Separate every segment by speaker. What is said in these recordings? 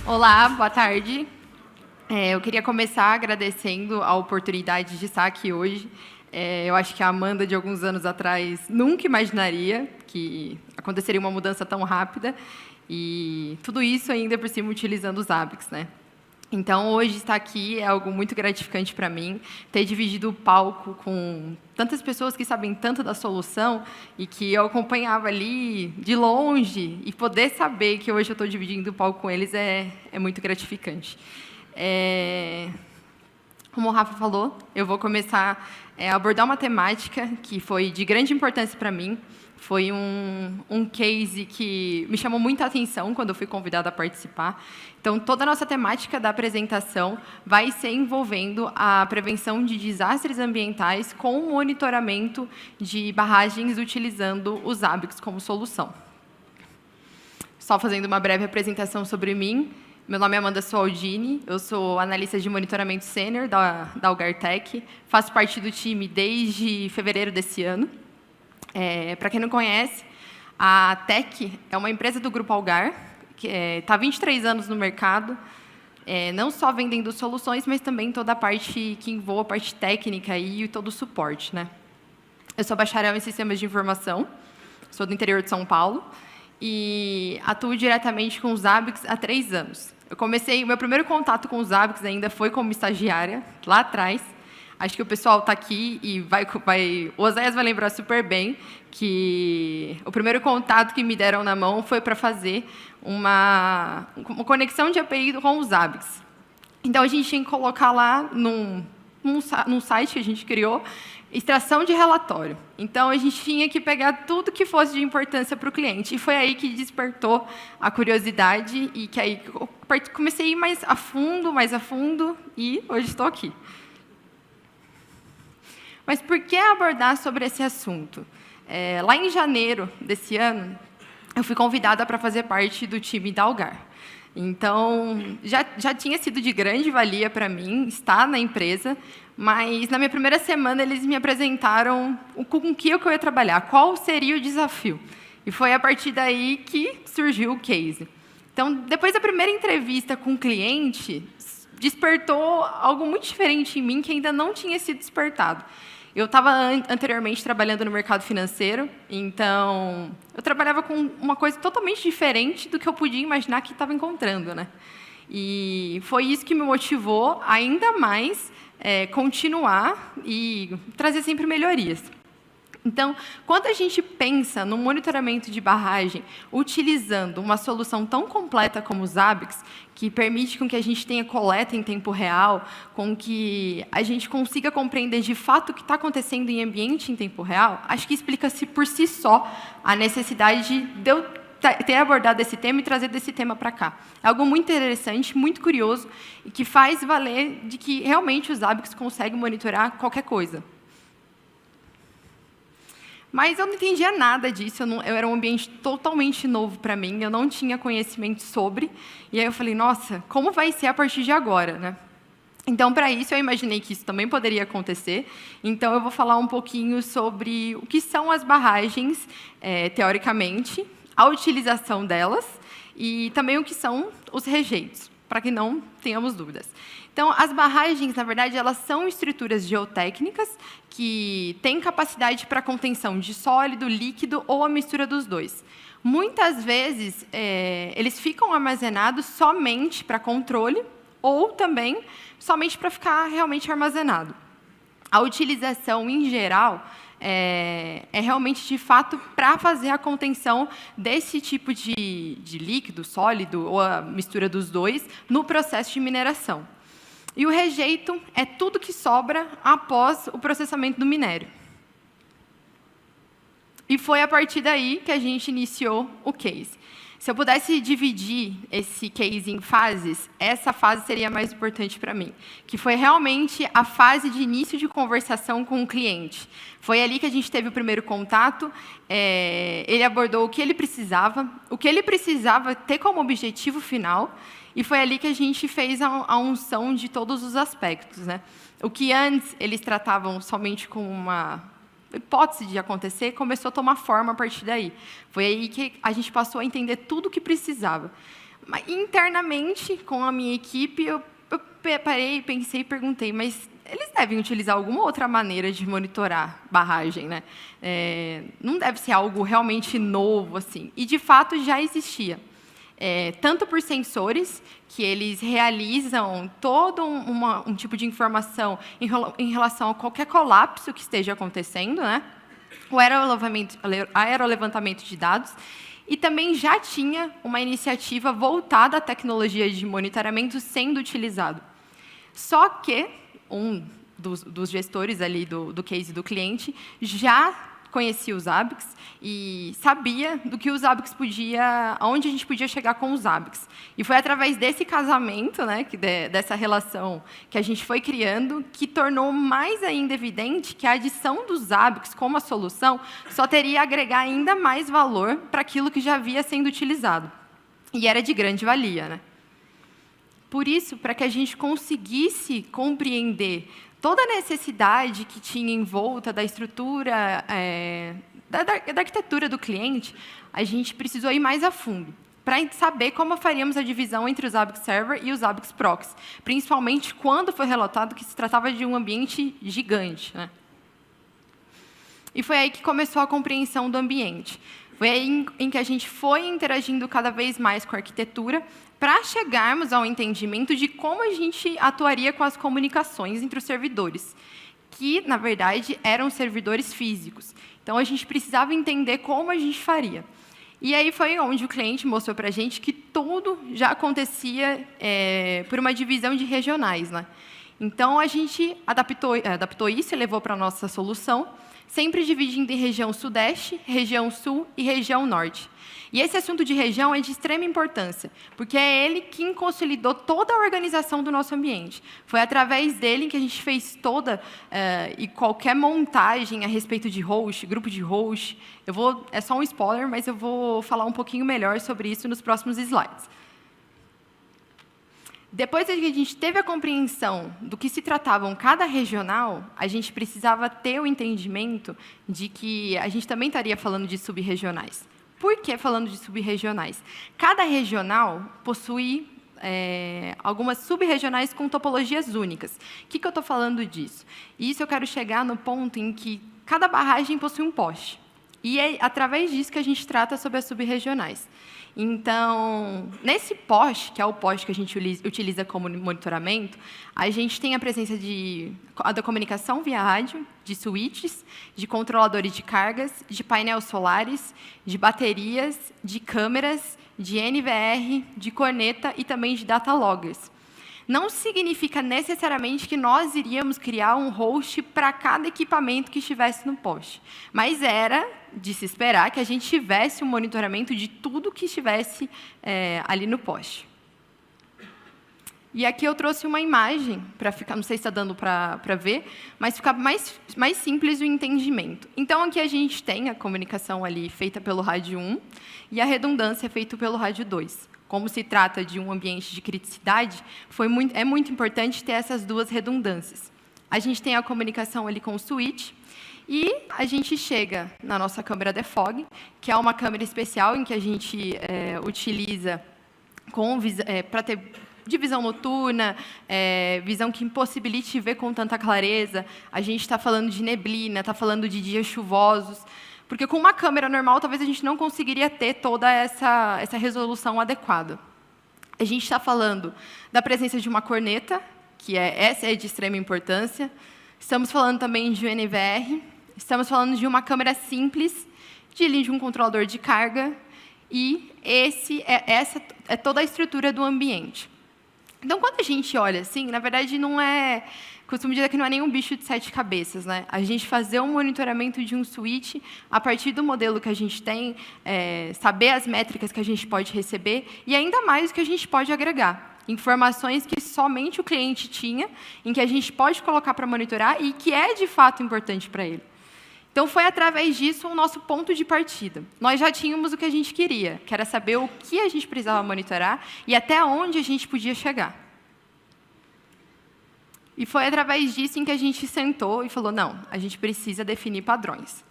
Speaker 1: Olá, boa tarde. Eu queria começar agradecendo a oportunidade de estar aqui hoje. Eu acho que a Amanda, de alguns anos atrás, nunca imaginaria que aconteceria uma mudança tão rápida. E tudo isso ainda por cima utilizando os Zabbix, né? Então, hoje estar aqui é algo muito gratificante para mim, ter dividido o palco com tantas pessoas que sabem tanto da solução e que eu acompanhava ali de longe, e poder saber que hoje eu estou dividindo o palco com eles é muito gratificante. Como o Rafa falou, eu vou começar a abordar uma temática que foi de grande importância para mim. Foi um case que me chamou muita atenção quando eu fui convidada a participar. Então, toda a nossa temática da apresentação vai ser envolvendo a prevenção de desastres ambientais com o monitoramento de barragens utilizando os Zabbix como solução. Só fazendo uma breve apresentação sobre mim. Meu nome é Amanda Sualdini, eu sou analista de monitoramento sênior da Algartec, faço parte do time desde fevereiro desse ano. Para quem não conhece, a TEC é uma empresa do Grupo Algar, que está há 23 anos no mercado, não só vendendo soluções, mas também toda a parte que envolve a parte técnica e todo o suporte, né? Eu sou bacharel em Sistemas de Informação, sou do interior de São Paulo, e atuo diretamente com os Zabbix há 3 anos. O meu primeiro contato com os Zabbix ainda foi como estagiária, lá atrás. Acho que o pessoal está aqui e o Oséias vai lembrar super bem que o primeiro contato que me deram na mão foi para fazer uma conexão de API com os Zabbix. Então, a gente tinha que colocar lá num site que a gente criou, extração de relatório. Então, a gente tinha que pegar tudo que fosse de importância para o cliente. E foi aí que despertou a curiosidade e que aí comecei a ir mais a fundo, e hoje estou aqui. Mas por que abordar sobre esse assunto? Lá em janeiro desse ano, eu fui convidada para fazer parte do time da Algar. Então, já tinha sido de grande valia para mim estar na empresa, mas na minha primeira semana eles me apresentaram com o que eu ia trabalhar, qual seria o desafio. E foi a partir daí que surgiu o case. Então, depois da primeira entrevista com o cliente, despertou algo muito diferente em mim que ainda não tinha sido despertado. Eu estava anteriormente trabalhando no mercado financeiro, então eu trabalhava com uma coisa totalmente diferente do que eu podia imaginar que estava encontrando, né? E foi isso que me motivou ainda mais continuar e trazer sempre melhorias. Então, quando a gente pensa no monitoramento de barragem, utilizando uma solução tão completa como o Zabbix, que permite com que a gente tenha coleta em tempo real, com que a gente consiga compreender de fato o que está acontecendo em ambiente em tempo real, acho que explica-se por si só a necessidade de eu ter abordado esse tema e trazer desse tema para cá. É algo muito interessante, muito curioso, e que faz valer de que realmente os Zabbix conseguem monitorar qualquer coisa. Mas eu não entendia nada disso, era um ambiente totalmente novo para mim, eu não tinha conhecimento sobre, e aí eu falei, nossa, como vai ser a partir de agora, né? Então, para isso, eu imaginei que isso também poderia acontecer, então eu vou falar um pouquinho sobre o que são as barragens, teoricamente, a utilização delas, e também o que são os rejeitos, para que não tenhamos dúvidas. Então, as barragens, na verdade, elas são estruturas geotécnicas que têm capacidade para contenção de sólido, líquido ou a mistura dos dois. Muitas vezes, eles ficam armazenados somente para controle ou também somente para ficar realmente armazenado. A utilização, em geral, é realmente, de fato, para fazer a contenção desse tipo de líquido, sólido ou a mistura dos dois no processo de mineração. E o rejeito é tudo que sobra após o processamento do minério. E foi a partir daí que a gente iniciou o case. Se eu pudesse dividir esse case em fases, essa fase seria a mais importante para mim, que foi realmente a fase de início de conversação com o cliente. Foi ali que a gente teve o primeiro contato, ele abordou o que ele precisava ter como objetivo final, e foi ali que a gente fez a unção de todos os aspectos, né? O que antes eles tratavam somente com uma hipótese de acontecer, começou a tomar forma a partir daí. Foi aí que a gente passou a entender tudo o que precisava. Mas, internamente, com a minha equipe, eu parei, pensei e perguntei, mas eles devem utilizar alguma outra maneira de monitorar barragem, né? Não deve ser algo realmente novo, assim. E, de fato, já existia. Tanto por sensores, que eles realizam todo um tipo de informação em relação a qualquer colapso que esteja acontecendo, né? O aerolevantamento de dados, e também já tinha uma iniciativa voltada à tecnologia de monitoramento sendo utilizado. Só que um dos gestores ali do case do cliente já conhecia os ABICs e sabia do que os ABICs aonde a gente podia chegar com os ABICs. E foi através desse casamento, né, dessa relação que a gente foi criando, que tornou mais ainda evidente que a adição dos ABICs como a solução só teria a agregar ainda mais valor para aquilo que já havia sendo utilizado. E era de grande valia, né? Por isso, para que a gente conseguisse compreender toda a necessidade que tinha em volta da estrutura, da arquitetura do cliente, a gente precisou ir mais a fundo, para saber como faríamos a divisão entre os ABIC Server e os ABIC Proxy, principalmente quando foi relatado que se tratava de um ambiente gigante, né? E foi aí que começou a compreensão do ambiente. Foi aí em que a gente foi interagindo cada vez mais com a arquitetura para chegarmos ao entendimento de como a gente atuaria com as comunicações entre os servidores, que, na verdade, eram servidores físicos. Então, a gente precisava entender como a gente faria. E aí foi onde o cliente mostrou para a gente que tudo já acontecia por uma divisão de regionais, né? Então, a gente adaptou isso e levou para a nossa solução, sempre dividindo em região Sudeste, região Sul e região Norte. E esse assunto de região é de extrema importância, porque é ele quem consolidou toda a organização do nosso ambiente. Foi através dele que a gente fez toda e qualquer montagem a respeito de host, grupo de host. É só um spoiler, mas eu vou falar um pouquinho melhor sobre isso nos próximos slides. Depois que a gente teve a compreensão do que se tratavam cada regional, a gente precisava ter o entendimento de que a gente também estaria falando de sub-regionais. Por que falando de sub-regionais? Cada regional possui algumas sub-regionais com topologias únicas. O que eu estou falando disso? Isso eu quero chegar no ponto em que cada barragem possui um poste. E é através disso que a gente trata sobre as sub-regionais. Então, nesse poste, que é o poste que a gente utiliza como monitoramento, a gente tem a presença da comunicação via rádio, de switches, de controladores de cargas, de painéis solares, de baterias, de câmeras, de NVR, de corneta e também de data loggers. Não significa necessariamente que nós iríamos criar um host para cada equipamento que estivesse no poste, mas era de se esperar que a gente tivesse um monitoramento de tudo que estivesse ali no poste. E aqui eu trouxe uma imagem, para ficar, não sei se está dando para ver, mas ficar mais simples o entendimento. Então, aqui a gente tem a comunicação ali feita pelo rádio 1 e a redundância feita pelo rádio 2. Como se trata de um ambiente de criticidade, é muito importante ter essas duas redundâncias. A gente tem a comunicação ali com o switch, e a gente chega na nossa câmera DeFog, que é uma câmera especial em que a gente utiliza para ter de visão noturna, visão que impossibilite ver com tanta clareza. A gente está falando de neblina, está falando de dias chuvosos, porque com uma câmera normal, talvez a gente não conseguiria ter toda essa resolução adequada. A gente está falando da presença de uma corneta, que essa é de extrema importância. Estamos falando também de um NVR. Estamos falando de uma câmera simples, de um controlador de carga, e essa é toda a estrutura do ambiente. Então, quando a gente olha assim, na verdade, costumo dizer que não é nenhum bicho de 7 cabeças, né? A gente fazer um monitoramento de um switch a partir do modelo que a gente tem, saber as métricas que a gente pode receber e ainda mais o que a gente pode agregar. Informações que somente o cliente tinha, em que a gente pode colocar para monitorar e que é, de fato, importante para ele. Então, foi através disso o nosso ponto de partida. Nós já tínhamos o que a gente queria, que era saber o que a gente precisava monitorar e até onde a gente podia chegar. E foi através disso em que a gente sentou e falou, não, a gente precisa definir padrões.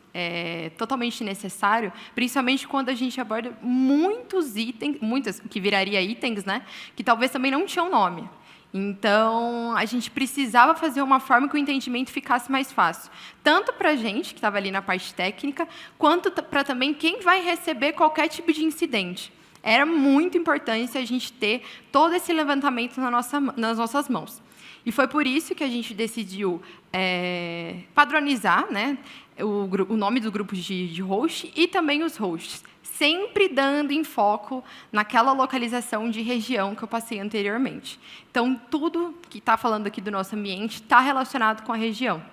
Speaker 1: totalmente necessário, principalmente quando a gente aborda muitos itens, que viraria itens, né, que talvez também não tinham nome. Então, a gente precisava fazer uma forma que o entendimento ficasse mais fácil, tanto para a gente, que estava ali na parte técnica, quanto para também quem vai receber qualquer tipo de incidente. Era muito importante a gente ter todo esse levantamento nas nossas mãos. E foi por isso que a gente decidiu padronizar, né, o nome do grupo de host e também os hosts, sempre dando enfoque naquela localização de região que eu passei anteriormente. Então, tudo que está falando aqui do nosso ambiente está relacionado com a região.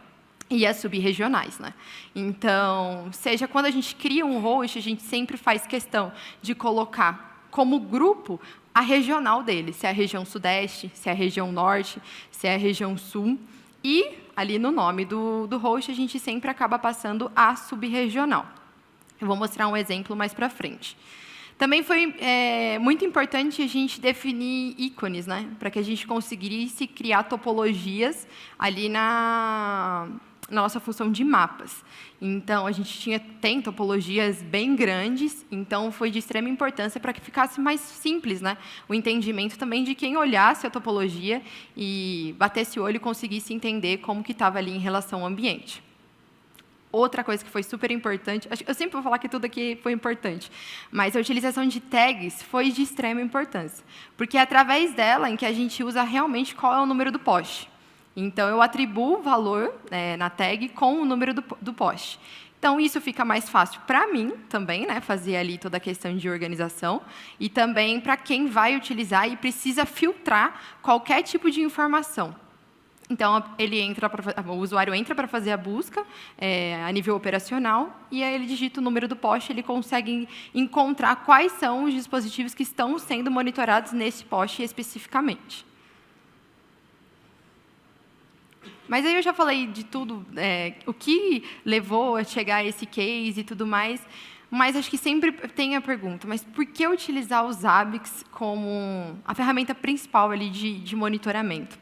Speaker 1: E as subregionais, né? Então, seja quando a gente cria um host, a gente sempre faz questão de colocar como grupo a regional dele, se é a região sudeste, se é a região norte, se é a região sul. E, ali no nome do host, a gente sempre acaba passando a subregional. Eu vou mostrar um exemplo mais para frente. Também foi muito importante a gente definir ícones, né, para que a gente conseguisse criar topologias ali na nossa função de mapas. Então, a gente tem topologias bem grandes, então foi de extrema importância para que ficasse mais simples, né, o entendimento também de quem olhasse a topologia e batesse o olho e conseguisse entender como que estava ali em relação ao ambiente. Outra coisa que foi super importante, eu sempre vou falar que tudo aqui foi importante, mas a utilização de tags foi de extrema importância, porque é através dela em que a gente usa realmente qual é o número do poste. Então, eu atribuo o valor na tag com o número do poste. Então, isso fica mais fácil para mim também, né, fazer ali toda a questão de organização, e também para quem vai utilizar e precisa filtrar qualquer tipo de informação. Então, o usuário entra para fazer a busca a nível operacional, e aí ele digita o número do poste, ele consegue encontrar quais são os dispositivos que estão sendo monitorados nesse poste especificamente. Mas aí eu já falei de tudo, o que levou a chegar a esse case e tudo mais, mas acho que sempre tem a pergunta, mas por que utilizar os Zabbix como a ferramenta principal ali de monitoramento?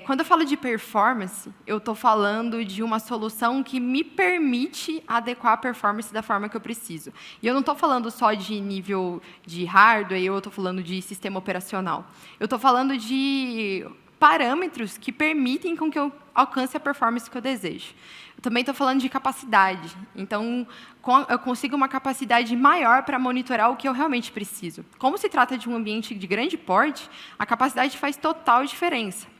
Speaker 1: Quando eu falo de performance, eu estou falando de uma solução que me permite adequar a performance da forma que eu preciso. E eu não estou falando só de nível de hardware, eu estou falando de sistema operacional. Eu estou falando de parâmetros que permitem com que eu alcance a performance que eu desejo. Eu também estou falando de capacidade. Então, eu consigo uma capacidade maior para monitorar o que eu realmente preciso. Como se trata de um ambiente de grande porte, a capacidade faz total diferença.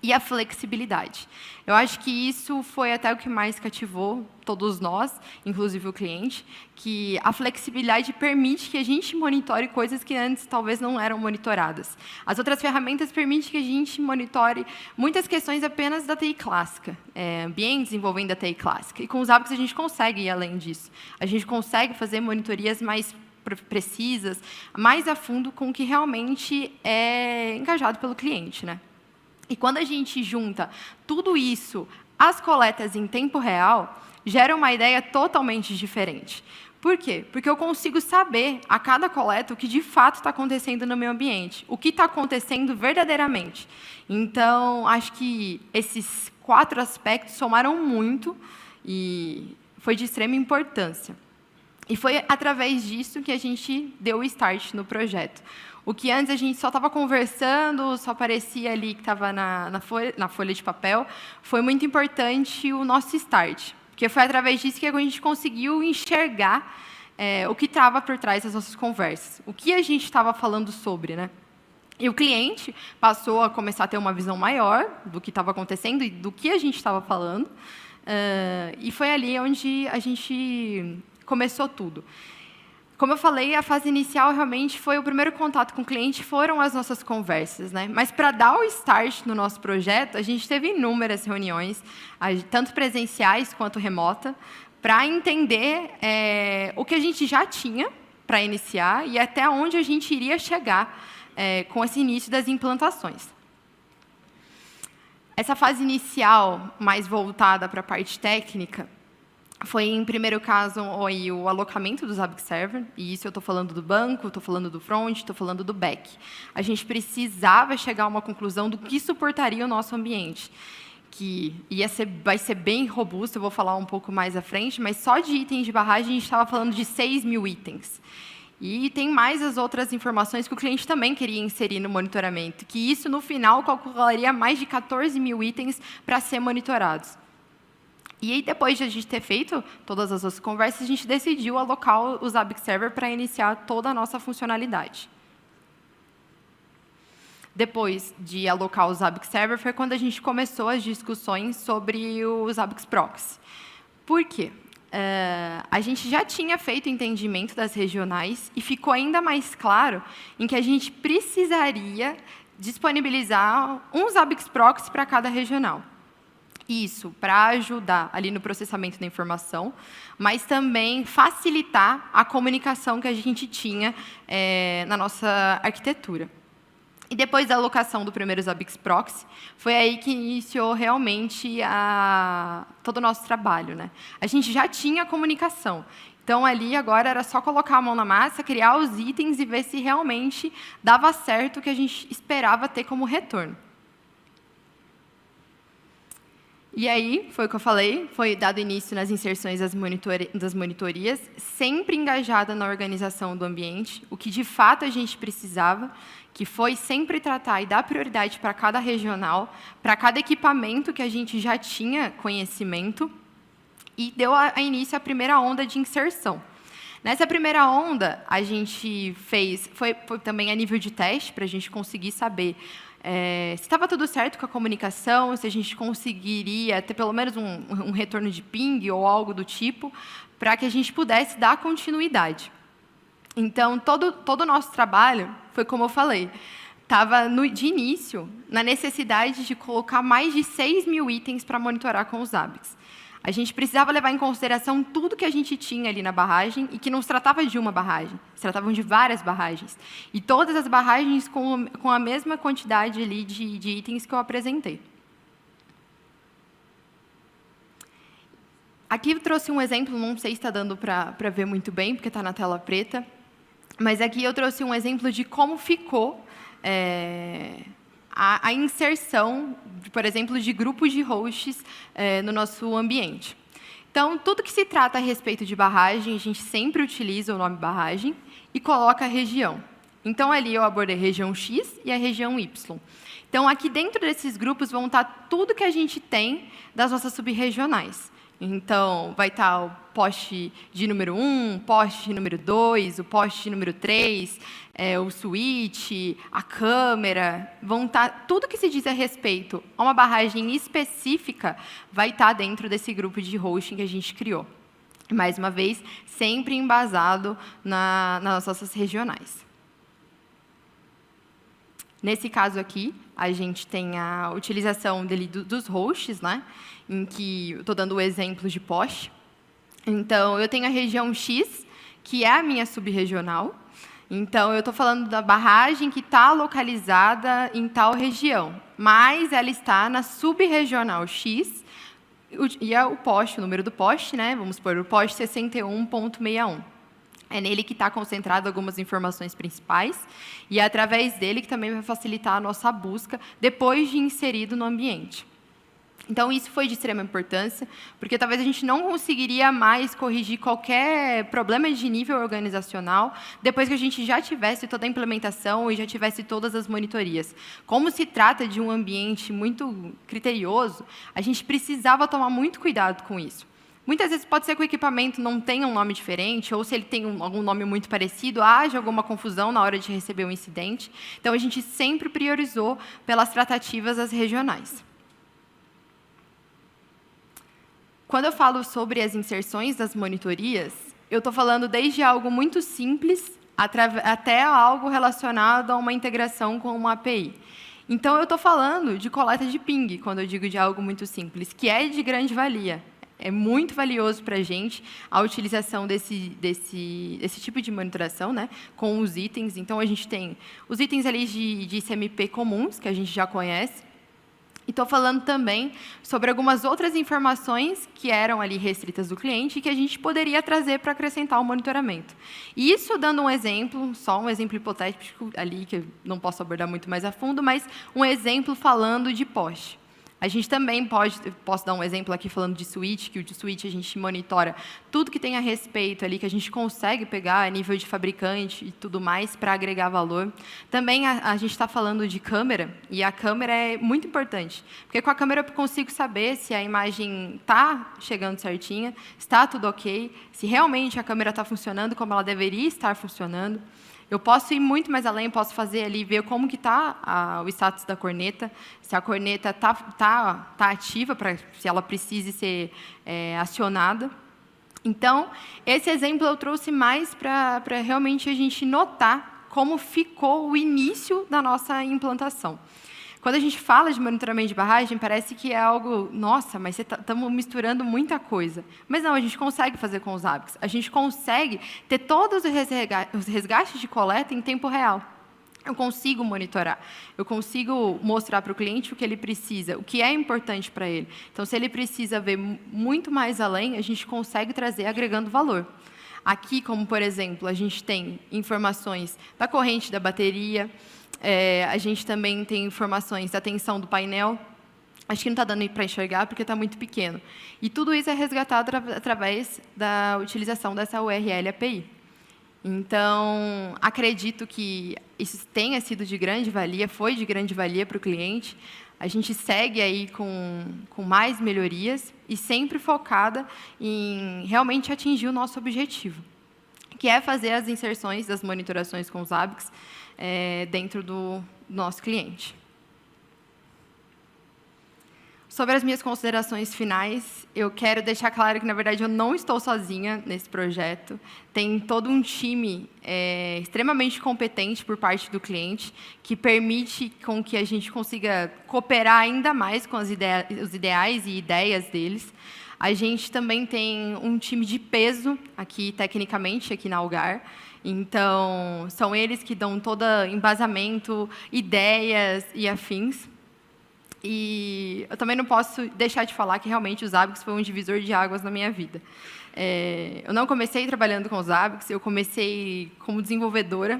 Speaker 1: E a flexibilidade. Eu acho que isso foi até o que mais cativou todos nós, inclusive o cliente, que a flexibilidade permite que a gente monitore coisas que antes talvez não eram monitoradas. As outras ferramentas permitem que a gente monitore muitas questões apenas da TI clássica, ambientes envolvendo a TI clássica. E com os Zabbix a gente consegue ir além disso. A gente consegue fazer monitorias mais precisas, mais a fundo com o que realmente é engajado pelo cliente, né? E quando a gente junta tudo isso às coletas em tempo real, gera uma ideia totalmente diferente. Por quê? Porque eu consigo saber, a cada coleta, o que de fato está acontecendo no meu ambiente, o que está acontecendo verdadeiramente. Então, acho que esses 4 aspectos somaram muito e foi de extrema importância. E foi através disso que a gente deu o start no projeto. O que antes a gente só estava conversando, só aparecia ali que estava na folha de papel, foi muito importante o nosso start, porque foi através disso que a gente conseguiu enxergar o que estava por trás das nossas conversas, o que a gente estava falando sobre, né? E o cliente passou a começar a ter uma visão maior do que estava acontecendo e do que a gente estava falando, e foi ali onde a gente começou tudo. Como eu falei, a fase inicial realmente foi o primeiro contato com o cliente, foram as nossas conversas, né? Mas para dar o start no nosso projeto, a gente teve inúmeras reuniões, tanto presenciais quanto remota, para entender o que a gente já tinha para iniciar e até onde a gente iria chegar com esse início das implantações. Essa fase inicial, mais voltada para a parte técnica, foi, em primeiro caso, o alocamento do Zabbix Server, e isso eu estou falando do banco, estou falando do front, estou falando do back. A gente precisava chegar a uma conclusão do que suportaria o nosso ambiente. que vai ser bem robusto, eu vou falar um pouco mais à frente, mas só de itens de barragem a gente estava falando de 6.000 itens. E tem mais as outras informações que o cliente também queria inserir no monitoramento, que isso, no final, calcularia mais de 14.000 itens para ser monitorados. E aí, depois de a gente ter feito todas as outras conversas, a gente decidiu alocar o Zabbix Server para iniciar toda a nossa funcionalidade. Depois de alocar o Zabbix Server, foi quando a gente começou as discussões sobre o Zabbix Proxy. Por quê? A gente já tinha feito o entendimento das regionais e ficou ainda mais claro em que a gente precisaria disponibilizar um Zabbix Proxy para cada regional. Isso, para ajudar ali no processamento da informação, mas também facilitar a comunicação que a gente tinha na nossa arquitetura. E depois da alocação do primeiro Zabbix Proxy, foi aí que iniciou realmente todo o nosso trabalho, né? A gente já tinha comunicação. Então, ali, agora, era só colocar a mão na massa, criar os itens e ver se realmente dava certo o que a gente esperava ter como retorno. E aí, foi o que eu falei, foi dado início nas inserções das monitorias, sempre engajada na organização do ambiente, o que, de fato, a gente precisava, que foi sempre tratar e dar prioridade para cada regional, para cada equipamento que a gente já tinha conhecimento, e deu início à primeira onda de inserção. Nessa primeira onda, a gente foi também a nível de teste, para a gente conseguir saber se estava tudo certo com a comunicação, se a gente conseguiria ter pelo menos um retorno de ping ou algo do tipo, para que a gente pudesse dar continuidade. Então, todo o nosso trabalho foi como eu falei, estava de início na necessidade de colocar mais de 6.000 itens para monitorar com os Zabbix. A gente precisava levar em consideração tudo que a gente tinha ali na barragem e que não se tratava de uma barragem, se tratavam de várias barragens. E todas as barragens com a mesma quantidade ali de itens que eu apresentei. Aqui eu trouxe um exemplo, não sei se está dando para ver muito bem, porque está na tela preta, mas aqui eu trouxe um exemplo de como ficou a inserção, por exemplo, de grupos de hosts no nosso ambiente. Então, tudo que se trata a respeito de barragem, a gente sempre utiliza o nome barragem e coloca a região. Então, ali eu abordei a região X e a região Y. Então, aqui dentro desses grupos vão estar tudo que a gente tem das nossas subregionais. Então, vai estar o poste de número 1, o poste de número 2, o poste de número 3, o switch, a câmera, vão estar, tudo que se diz a respeito a uma barragem específica vai estar dentro desse grupo de hosting que a gente criou. Mais uma vez, sempre embasado nas nossas regionais. Nesse caso aqui, a gente tem a utilização dos hosts, né? Em que estou dando o exemplo de poste. Então, eu tenho a região X, que é a minha subregional. Então, eu estou falando da barragem que está localizada em tal região, mas ela está na subregional X, e é o poste, o número do poste, né? Vamos pôr o poste 61.61. É nele que está concentrado algumas informações principais, e é através dele que também vai facilitar a nossa busca depois de inserido no ambiente. Então, isso foi de extrema importância, porque talvez a gente não conseguiria mais corrigir qualquer problema de nível organizacional depois que a gente já tivesse toda a implementação e já tivesse todas as monitorias. Como se trata de um ambiente muito criterioso, a gente precisava tomar muito cuidado com isso. Muitas vezes pode ser que o equipamento não tenha um nome diferente, ou se ele tem algum nome muito parecido, haja alguma confusão na hora de receber o incidente. Então, a gente sempre priorizou pelas tratativas as regionais. Quando eu falo sobre as inserções das monitorias, eu estou falando desde algo muito simples até algo relacionado a uma integração com uma API. Então, eu estou falando de coleta de ping, quando eu digo de algo muito simples, que é de grande valia. É muito valioso para a gente a utilização desse tipo de monitoração, né, com os itens. Então, a gente tem os itens ali de ICMP comuns, que a gente já conhece. E estou falando também sobre algumas outras informações que eram ali restritas do cliente e que a gente poderia trazer para acrescentar o monitoramento. E isso dando um exemplo, só um exemplo hipotético ali, que eu não posso abordar muito mais a fundo, mas um exemplo falando de poste. A gente também posso dar um exemplo aqui falando de switch, que o de switch a gente monitora tudo que tem a respeito ali, que a gente consegue pegar a nível de fabricante e tudo mais para agregar valor. Também a gente está falando de câmera, e a câmera é muito importante, porque com a câmera eu consigo saber se a imagem está chegando certinha, está tudo ok, se realmente a câmera está funcionando como ela deveria estar funcionando. Eu posso ir muito mais além, posso fazer ali, ver como que está o status da corneta, se a corneta tá ativa, se ela precise ser acionada. Então, esse exemplo eu trouxe mais para realmente a gente notar como ficou o início da nossa implantação. Quando a gente fala de monitoramento de barragem, parece que é algo, nossa, mas estamos misturando muita coisa. Mas não, a gente consegue fazer com os ABICs. A gente consegue ter todos os resgates de coleta em tempo real. Eu consigo monitorar, eu consigo mostrar para o cliente o que ele precisa, o que é importante para ele. Então, se ele precisa ver muito mais além, a gente consegue trazer agregando valor. Aqui, como, por exemplo, a gente tem informações da corrente da bateria, a gente também tem informações da tensão do painel. Acho que não está dando para enxergar, porque está muito pequeno. E tudo isso é resgatado através da utilização dessa URL API. Então, acredito que isso tenha sido de grande valia, foi de grande valia para o cliente. A gente segue aí com mais melhorias e sempre focada em realmente atingir o nosso objetivo, que é fazer as inserções das monitorações com os ABICs dentro do nosso cliente. Sobre as minhas considerações finais, eu quero deixar claro que, na verdade, eu não estou sozinha nesse projeto. Tem todo um time extremamente competente por parte do cliente, que permite com que a gente consiga cooperar ainda mais com os ideais e ideias deles. A gente também tem um time de peso aqui, tecnicamente, aqui na Algar. Então, são eles que dão todo embasamento, ideias e afins. E eu também não posso deixar de falar que, realmente, os ABICs foi um divisor de águas na minha vida. Eu não comecei trabalhando com os ABICs, eu comecei como desenvolvedora.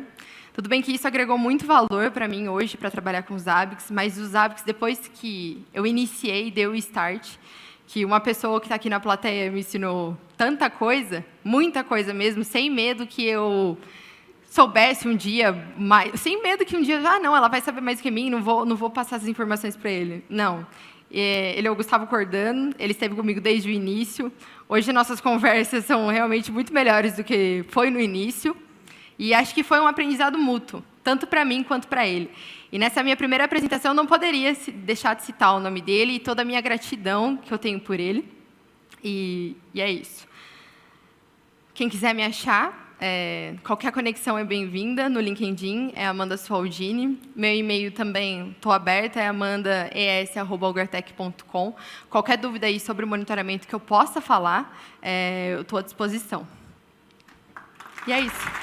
Speaker 1: Tudo bem que isso agregou muito valor para mim hoje, para trabalhar com os ABICs, mas os ABICs, depois que eu iniciei, deu o start, que uma pessoa que está aqui na plateia me ensinou tanta coisa, muita coisa mesmo, sem medo que eu soubesse um dia, sem medo que um dia, não, ela vai saber mais que mim, não vou passar as informações para ele. Não. Ele é o Gustavo Cordano, ele esteve comigo desde o início. Hoje, nossas conversas são realmente muito melhores do que foi no início. E acho que foi um aprendizado mútuo, tanto para mim quanto para ele. E nessa minha primeira apresentação, eu não poderia deixar de citar o nome dele e toda a minha gratidão que eu tenho por ele. E é isso. Quem quiser me achar, qualquer conexão é bem-vinda no LinkedIn, é Amanda Sualdini. Meu e-mail também estou aberta, é amandaes@algartec.com. Qualquer dúvida aí sobre o monitoramento que eu possa falar, eu estou à disposição. E é isso.